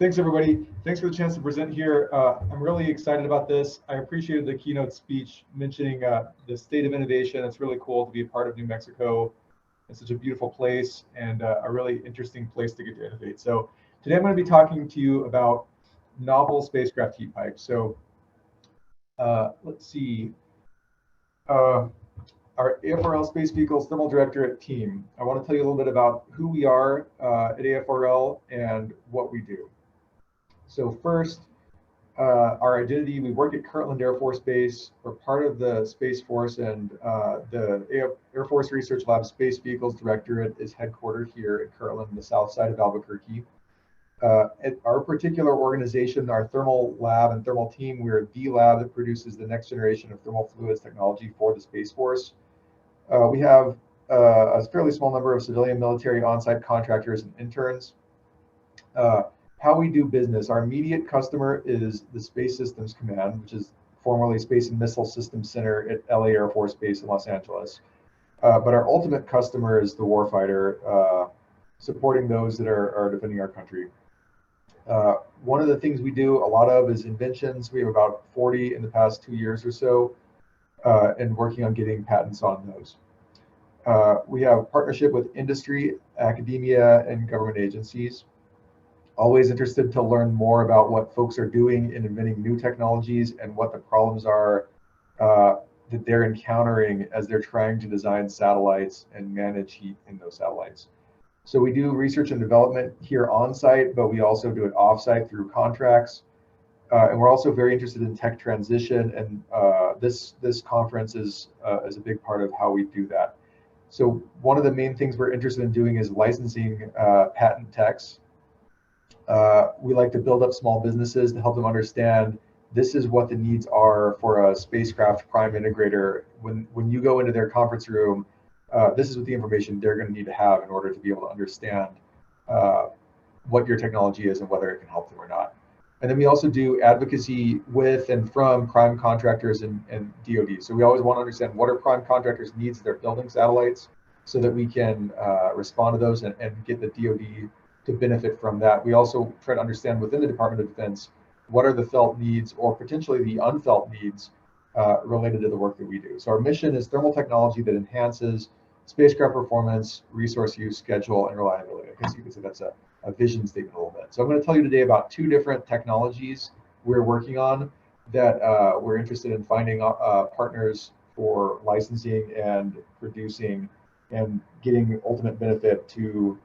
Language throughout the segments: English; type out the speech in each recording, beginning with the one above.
Thanks, everybody. Thanks for the chance to present here. I'm really excited about this. I appreciated the keynote speech mentioning the state of innovation. It's really cool to be a part of New Mexico. It's such a beautiful place and a really interesting place to get to innovate. So today I'm going to be talking to you about novel spacecraft heat pipes. So let's see. Our AFRL Space Vehicles Thermal Directorate team. I want to tell you a little bit about who we are at AFRL and what we do. So first, our identity, we work at Kirtland Air Force Base. We're part of the Space Force, and the Air Force Research Lab Space Vehicles Directorate is headquartered here at Kirtland, the south side of Albuquerque. At our particular organization, our thermal lab and thermal team, we're the lab that produces the next generation of thermal fluids technology for the Space Force. We have a fairly small number of civilian military on-site contractors and interns. How we do business, our immediate customer is the Space Systems Command, which is formerly Space and Missile Systems Center at LA Air Force Base in Los Angeles. But our ultimate customer is the warfighter, supporting those that are defending our country. One of the things we do a lot of is inventions. We have about 40 in the past 2 years or so, and working on getting patents on those. We have partnership with industry, academia, and government agencies. Always interested to learn more about what folks are doing in inventing new technologies and what the problems are that they're encountering as they're trying to design satellites and manage heat in those satellites. So we do research and development here on site, but we also do it off site through contracts. And we're also very interested in tech transition, and this conference is a big part of how we do that. So one of the main things we're interested in doing is licensing patent techs. We like to build up small businesses to help them understand this is what the needs are for a spacecraft prime integrator. When you go into their conference room, this is what the information they're going to need to have in order to be able to understand what your technology is and whether it can help them or not. And then we also do advocacy with and from prime contractors and DoD. So we always want to understand what are prime contractors' needs as they're building satellites so that we can respond to those and get the DoD to benefit from that. We also try to understand within the Department of Defense what are the felt needs or potentially the unfelt needs related to the work that we do. So our mission is thermal technology that enhances spacecraft performance, resource use, schedule, and reliability. I guess you could say that's a vision statement a little bit. So I'm going to tell you today about 2 different technologies we're working on that we're interested in finding partners for licensing and producing and getting ultimate benefit to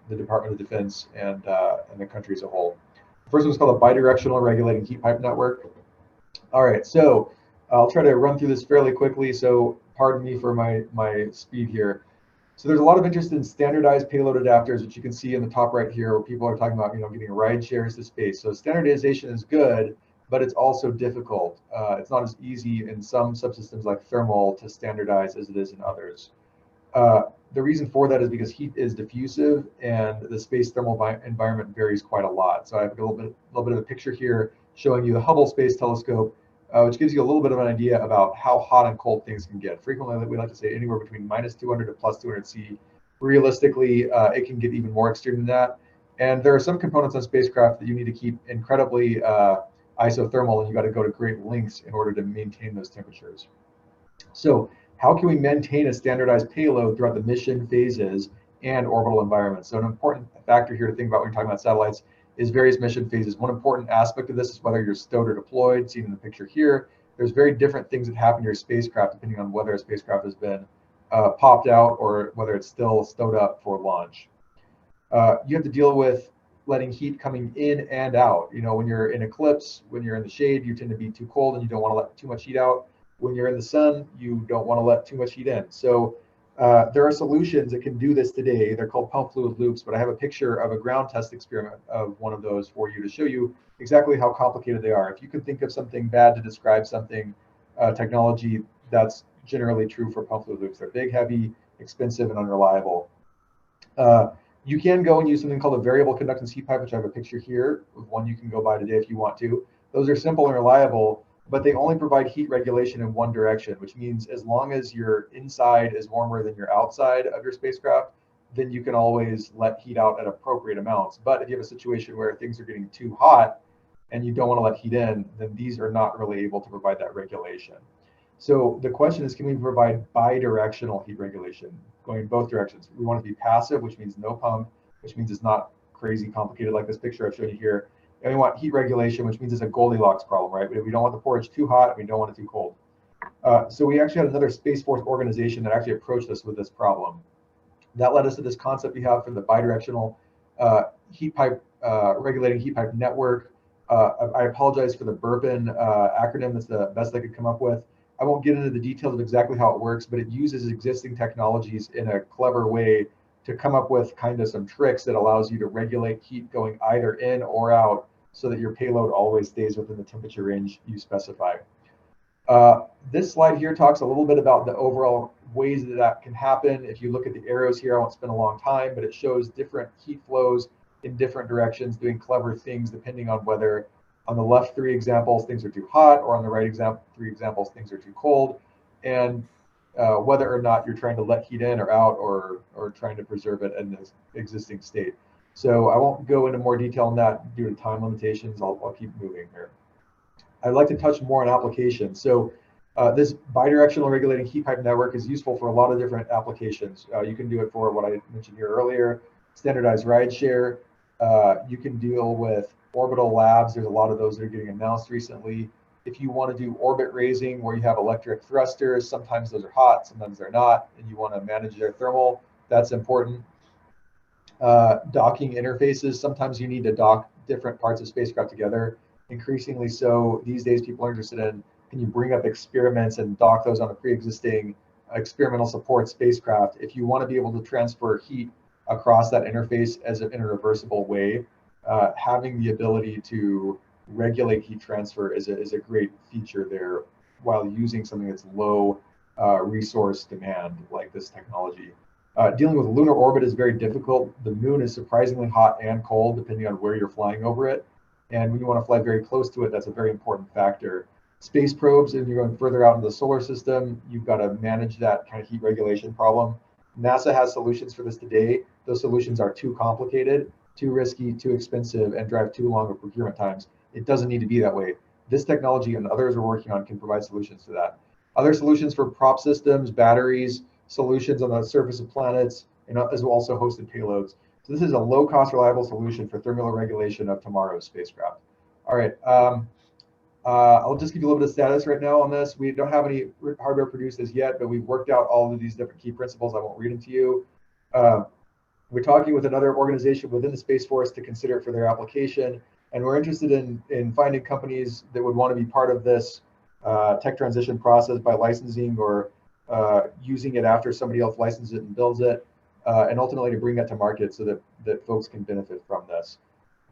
the Department of Defense and the country as a whole. The first one's called a Bi-Directional Regulating Heat Pipe Network. All right, so I'll try to run through this fairly quickly, so pardon me for my speed here. So there's a lot of interest in standardized payload adapters, which you can see in the top right here, where people are talking about, getting ride shares to space. So standardization is good, but it's also difficult. It's not as easy in some subsystems like thermal to standardize as it is in others. The reason for that is because heat is diffusive and the space thermal environment varies quite a lot. So I have a little bit of a picture here showing you the Hubble Space Telescope, which gives you a little bit of an idea about how hot and cold things can get. Frequently, we like to say anywhere between -200 to +200 C. Realistically, it can get even more extreme than that. And there are some components on spacecraft that you need to keep incredibly isothermal, and you got to go to great lengths in order to maintain those temperatures. So how can we maintain a standardized payload throughout the mission phases and orbital environments? So an important factor here to think about when you're talking about satellites is various mission phases. One important aspect of this is whether you're stowed or deployed, seen in the picture here. There's very different things that happen to your spacecraft depending on whether a spacecraft has been popped out or whether it's still stowed up for launch. You have to deal with letting heat coming in and out. When you're in eclipse, when you're in the shade, you tend to be too cold and you don't want to let too much heat out. When you're in the sun, you don't want to let too much heat in. So there are solutions that can do this today. They're called pump fluid loops, but I have a picture of a ground test experiment of one of those for you to show you exactly how complicated they are. If you can think of something bad to describe something, technology, that's generally true for pump fluid loops. They're big, heavy, expensive, and unreliable. You can go and use something called a variable conductance heat pipe, which I have a picture here of one you can go buy today if you want to. Those are simple and reliable, but they only provide heat regulation in one direction, which means as long as your inside is warmer than your outside of your spacecraft, then you can always let heat out at appropriate amounts. But if you have a situation where things are getting too hot and you don't want to let heat in, then these are not really able to provide that regulation. So the question is, can we provide bidirectional heat regulation, going in both directions? We want it to be passive, which means no pump, which means it's not crazy complicated like this picture I've shown you here. And we want heat regulation, which means it's a Goldilocks problem, right? We don't want the porridge too hot, we don't want it too cold. So we actually had another Space Force organization that actually approached us with this problem. That led us to this concept we have for the bidirectional heat pipe regulating heat pipe network. I apologize for the burping acronym. That's the best I could come up with. I won't get into the details of exactly how it works, but it uses existing technologies in a clever way to come up with kind of some tricks that allows you to regulate heat going either in or out so that your payload always stays within the temperature range you specify. This slide here talks a little bit about the overall ways that that can happen. If you look at the arrows here, I won't spend a long time, but it shows different heat flows in different directions doing clever things depending on whether on the left 3 examples things are too hot, or on the right 3 examples things are too cold, and whether or not you're trying to let heat in or out, or trying to preserve it in this existing state. So I won't go into more detail on that due to time limitations. I'll keep moving here. I'd like to touch more on applications. So this bidirectional regulating heat pipe network is useful for a lot of different applications. You can do it for what I mentioned here earlier, standardized rideshare. You can deal with orbital labs. There's a lot of those that are getting announced recently. If you want to do orbit raising where you have electric thrusters, sometimes those are hot, sometimes they're not, and you want to manage their thermal, that's important. Docking interfaces, sometimes you need to dock different parts of spacecraft together. Increasingly so these days, people are interested in, can you bring up experiments and dock those on a pre-existing experimental support spacecraft? If you want to be able to transfer heat across that interface in a reversible way, having the ability to regulate heat transfer is a great feature there while using something that's low resource demand like this technology. Dealing with lunar orbit is very difficult. The moon is surprisingly hot and cold depending on where you're flying over it. And when you want to fly very close to it, that's a very important factor. Space probes, and you're going further out into the solar system, you've got to manage that kind of heat regulation problem. NASA has solutions for this today. Those solutions are too complicated, too risky, too expensive, and drive too long of procurement times. It doesn't need to be that way. This technology and others are working on can provide solutions to that. Other solutions for prop systems, batteries, solutions on the surface of planets, and as well also hosted payloads. So this is a low-cost, reliable solution for thermal regulation of tomorrow's spacecraft. All right, I'll just give you a little bit of status right now on this. We don't have any hardware produced as yet, but we've worked out all of these different key principles. I won't read them to you. We're talking with another organization within the Space Force to consider it for their application, and we're interested in finding companies that would want to be part of this tech transition process by licensing or using it after somebody else licenses it and builds it. And ultimately to bring that to market so that folks can benefit from this.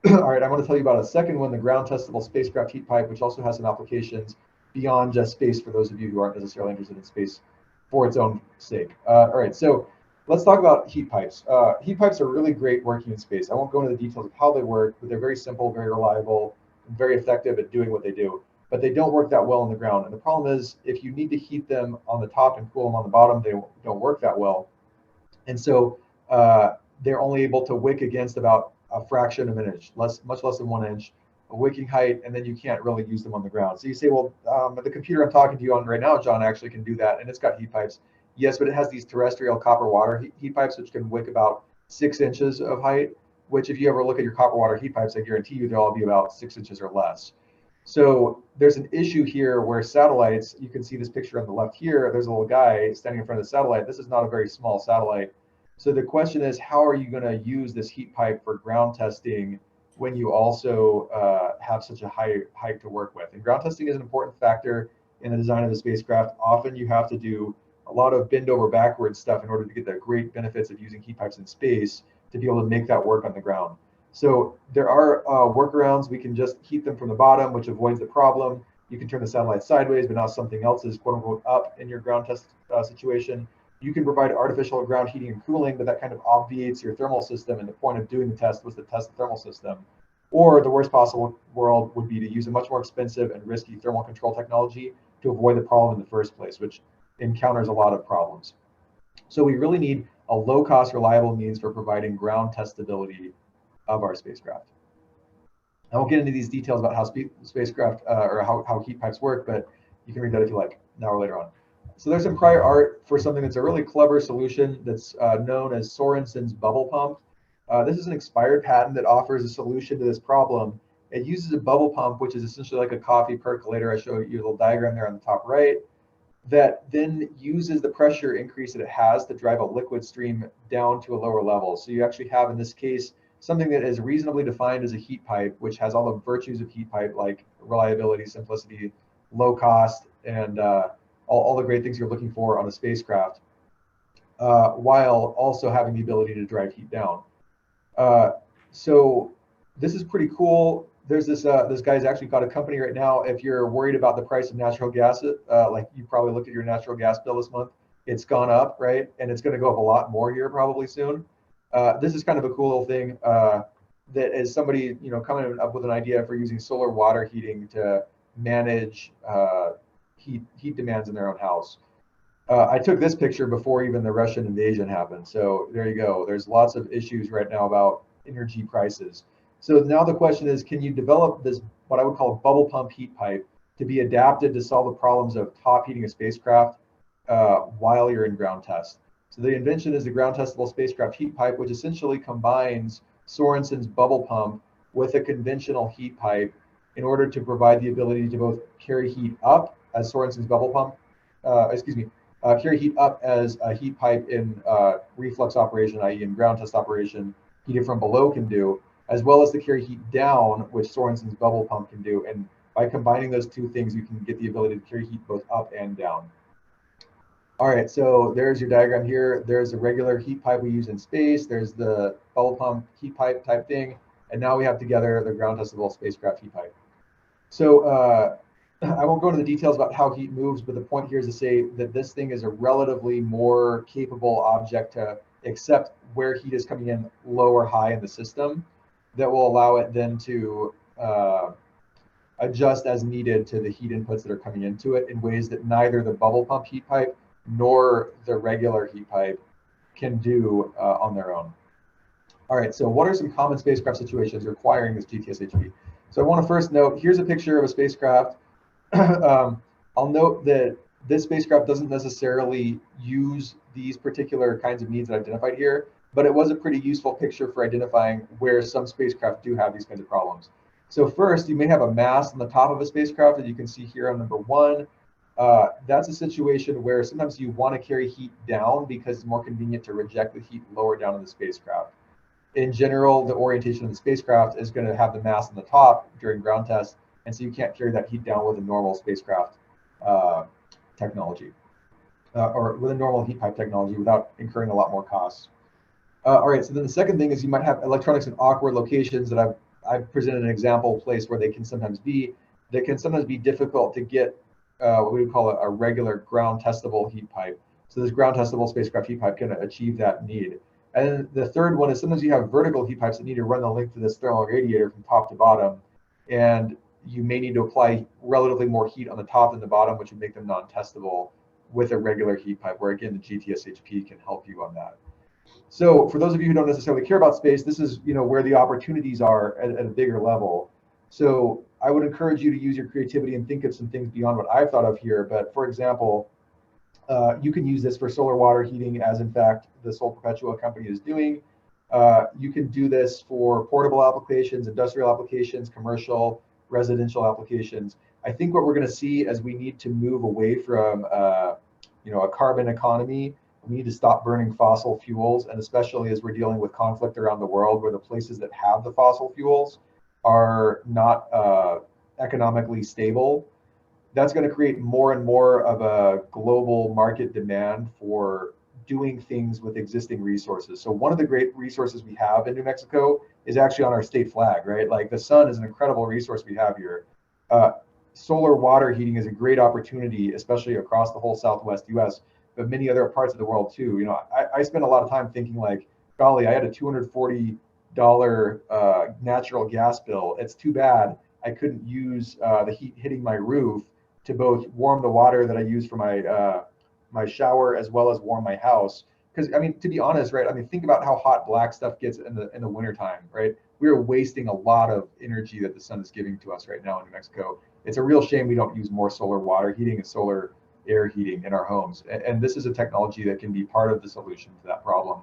All right, I want to tell you about a second one, the ground testable spacecraft heat pipe, which also has some applications beyond just space for those of you who aren't necessarily interested in space for its own sake. All right, so let's talk about heat pipes. Heat pipes are really great working in space. I won't go into the details of how they work, but they're very simple, very reliable, and very effective at doing what they do. But they don't work that well on the ground. And the problem is, if you need to heat them on the top and cool them on the bottom, they don't work that well. And so they're only able to wick against about a fraction of an inch, much less than 1 inch, a wicking height, and then you can't really use them on the ground. So you say, well, the computer I'm talking to you on right now, John, actually can do that, and it's got heat pipes. Yes, but it has these terrestrial copper water heat pipes, which can wick about 6 inches of height, which if you ever look at your copper water heat pipes, I guarantee you they'll all be about 6 inches or less. So there's an issue here where satellites, you can see this picture on the left here, there's a little guy standing in front of the satellite. This is not a very small satellite. So the question is, how are you going to use this heat pipe for ground testing when you also have such a high height to work with? And ground testing is an important factor in the design of the spacecraft. Often you have to do a lot of bend over backwards stuff in order to get the great benefits of using heat pipes in space to be able to make that work on the ground. So there are workarounds. We can just heat them from the bottom, which avoids the problem. You can turn the satellite sideways, but now something else is quote unquote up in your ground test situation. You can provide artificial ground heating and cooling, but that kind of obviates your thermal system. And the point of doing the test was to test the thermal system. Or the worst possible world would be to use a much more expensive and risky thermal control technology to avoid the problem in the first place, which encounters a lot of problems. So we really need a low-cost, reliable means for providing ground testability of our spacecraft. I won't get into these details about how spacecraft or how heat pipes work, but you can read that if you like, now or later on. So there's some prior art for something that's a really clever solution that's known as Sorensen's bubble pump. This is an expired patent that offers a solution to this problem. It uses a bubble pump, which is essentially like a coffee percolator. I show you a little diagram there on the top right, that then uses the pressure increase that it has to drive a liquid stream down to a lower level. So you actually have, in this case, something that is reasonably defined as a heat pipe, which has all the virtues of heat pipe, like reliability, simplicity, low cost, and all the great things you're looking for on a spacecraft, while also having the ability to drive heat down. So this is pretty cool. There's this guy's actually got a company right now. If you're worried about the price of natural gas, like you probably looked at your natural gas bill this month, it's gone up, right? And it's going to go up a lot more here probably soon. This is kind of a cool little thing that is somebody, coming up with an idea for using solar water heating to manage heat demands in their own house. I took this picture before even the Russian invasion happened. So there you go. There's lots of issues right now about energy prices. So now the question is, can you develop this, what I would call a bubble pump heat pipe, to be adapted to solve the problems of top heating a spacecraft while you're in ground test? So the invention is the ground testable spacecraft heat pipe, which essentially combines Sorensen's bubble pump with a conventional heat pipe in order to provide the ability to both carry heat up as Sorensen's bubble pump, carry heat up as a heat pipe in reflux operation, i.e. in ground test operation, heated from below can do, as well as to carry heat down, which Sorensen's bubble pump can do. And by combining those two things, you can get the ability to carry heat both up and down. All right, so there's your diagram here. There's a regular heat pipe we use in space. There's the bubble pump heat pipe type thing. And now we have together the ground testable spacecraft heat pipe. So I won't go into the details about how heat moves, but the point here is to say that this thing is a relatively more capable object to accept where heat is coming in low or high in the system, that will allow it then to adjust as needed to the heat inputs that are coming into it in ways that neither the bubble pump heat pipe nor the regular heat pipe can do on their own. All right, so what are some common spacecraft situations requiring this GTSHP? So I want to first note, here's a picture of a spacecraft. I'll note that this spacecraft doesn't necessarily use these particular kinds of needs that I've identified here, but it was a pretty useful picture for identifying where some spacecraft do have these kinds of problems. So first, you may have a mast on the top of a spacecraft, as you can see here on number 1. That's a situation where sometimes you want to carry heat down because it's more convenient to reject the heat lower down in the spacecraft. In general, the orientation of the spacecraft is going to have the mast on the top during ground test, and so you can't carry that heat down with a normal spacecraft technology, or with a normal heat pipe technology without incurring a lot more costs. All right, so then the second thing is you might have electronics in awkward locations that I've presented an example place where they can sometimes be, that can sometimes be difficult to get what we would call a regular ground testable heat pipe. So this ground testable spacecraft heat pipe can achieve that need. And then the third one is sometimes you have vertical heat pipes that need to run the length of this thermal radiator from top to bottom. And you may need to apply relatively more heat on the top than the bottom, which would make them non-testable with a regular heat pipe, where again, the GTSHP can help you on that. So for those of you who don't necessarily care about space, this is where the opportunities are at a bigger level. So I would encourage you to use your creativity and think of some things beyond what I've thought of here. But for example, you can use this for solar water heating, as in fact the Sol Perpetua company is doing. You can do this for portable applications, industrial applications, commercial, residential applications. I think what we're going to see as we need to move away from a carbon economy, we need to stop burning fossil fuels, and especially as we're dealing with conflict around the world where the places that have the fossil fuels are not economically stable, that's going to create more and more of a global market demand for doing things with existing resources. So one of the great resources we have in New Mexico is actually on our state flag, right? Like the sun is an incredible resource we have here. Solar water heating is a great opportunity, especially across the whole Southwest US, but many other parts of the world too. I spend a lot of time thinking like, golly, I had a $240 natural gas bill. It's too bad I couldn't use the heat hitting my roof to both warm the water that I use for my shower as well as warm my house. because I mean, to be honest, right? I mean, think about how hot black stuff gets in the wintertime, right? We are wasting a lot of energy that the sun is giving to us right now in New Mexico. It's a real shame we don't use more solar water heating and solar air heating in our homes. And this is a technology that can be part of the solution to that problem.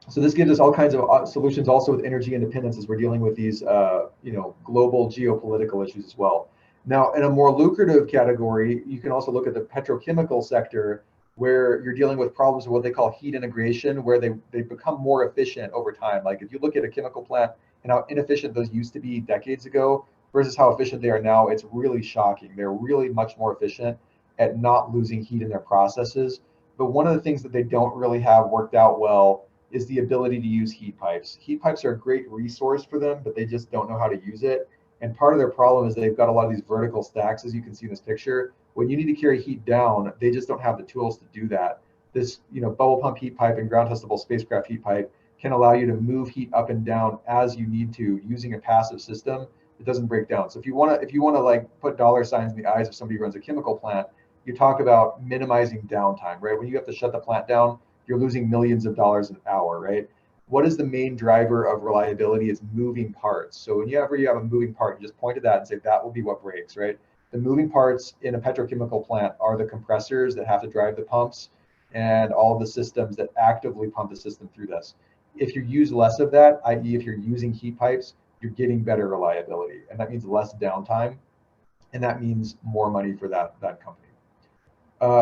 So this gives us all kinds of solutions also with energy independence as we're dealing with these, global geopolitical issues as well. Now, in a more lucrative category, you can also look at the petrochemical sector, where you're dealing with problems of what they call heat integration, where they become more efficient over time. Like if you look at a chemical plant and how inefficient those used to be decades ago versus how efficient they are now, it's really shocking. They're really much more efficient at not losing heat in their processes. But one of the things that they don't really have worked out well is the ability to use heat pipes. Heat pipes are a great resource for them, but they just don't know how to use it. And part of their problem is they've got a lot of these vertical stacks, as you can see in this picture. When you need to carry heat down, they just don't have the tools to do that. This, bubble pump heat pipe and ground testable spacecraft heat pipe can allow you to move heat up and down as you need to using a passive system. It doesn't break down. So if you want to like put dollar signs in the eyes of somebody who runs a chemical plant, you talk about minimizing downtime, right? When you have to shut the plant down, you're losing millions of dollars an hour, right? What is the main driver of reliability is moving parts. So whenever you have a moving part, you just point to that and say that will be what breaks, right? The moving parts in a petrochemical plant are the compressors that have to drive the pumps and all of the systems that actively pump the system through this. If you use less of that, i.e. if you're using heat pipes, you're getting better reliability, and that means less downtime, and that means more money for that company.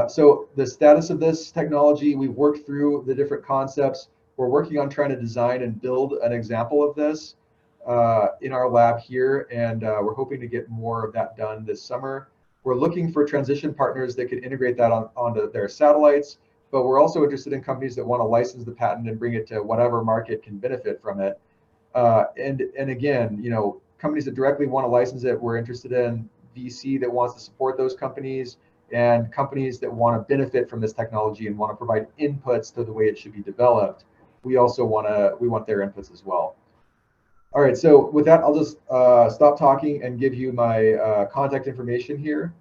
So the status of this technology, we've worked through the different concepts. We're working on trying to design and build an example of this in our lab here, and we're hoping to get more of that done this summer. We're looking for transition partners that can integrate that onto their satellites, but we're also interested in companies that want to license the patent and bring it to whatever market can benefit from it. And again, companies that directly want to license it, we're interested in VC that wants to support those companies, and companies that want to benefit from this technology and want to provide inputs to the way it should be developed. We also want their inputs as well. All right, so with that, I'll just stop talking and give you my contact information here.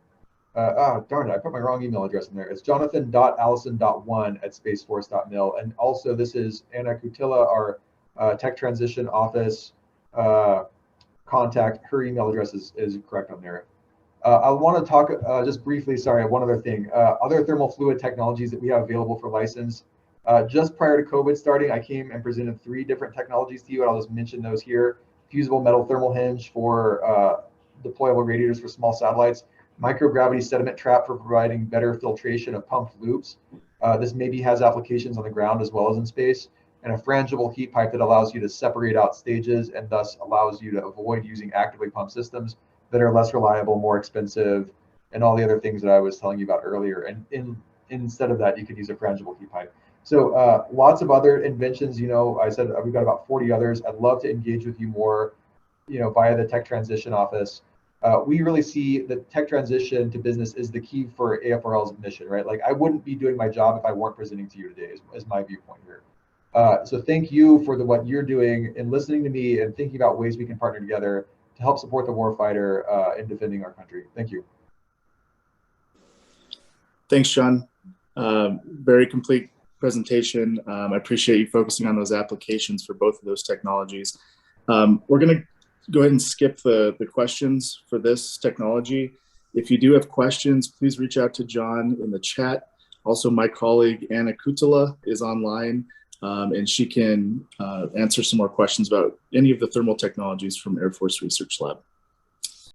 Darn it, I put my wrong email address in there. It's jonathan.allison.1@spaceforce.mil. And also this is Anna Kutila, our tech transition office contact. Her email address is correct on there. I want to talk just briefly, sorry, one other thing. Other thermal fluid technologies that we have available for license. Just prior to COVID starting, I came and presented 3 different technologies to you, and I'll just mention those here. Fusible metal thermal hinge for deployable radiators for small satellites. Microgravity sediment trap for providing better filtration of pumped loops. This maybe has applications on the ground as well as in space. And a frangible heat pipe that allows you to separate out stages and thus allows you to avoid using actively pumped systems that are less reliable, more expensive, and all the other things that I was telling you about earlier. And instead of that, you could use a frangible heat pipe. So lots of other inventions, I said we've got about 40 others. I'd love to engage with you more, via the Tech Transition Office. We really see that tech transition to business is the key for AFRL's mission, right? Like I wouldn't be doing my job if I weren't presenting to you today, is my viewpoint here. So thank you for what you're doing and listening to me and thinking about ways we can partner together to help support the warfighter in defending our country. Thank you. Thanks, John. Very complete presentation. I appreciate you focusing on those applications for both of those technologies. We're going to go ahead and skip the questions for this technology. If you do have questions, please reach out to John in the chat. Also, my colleague Anna Kutila is online, and she can answer some more questions about any of the thermal technologies from Air Force Research Lab.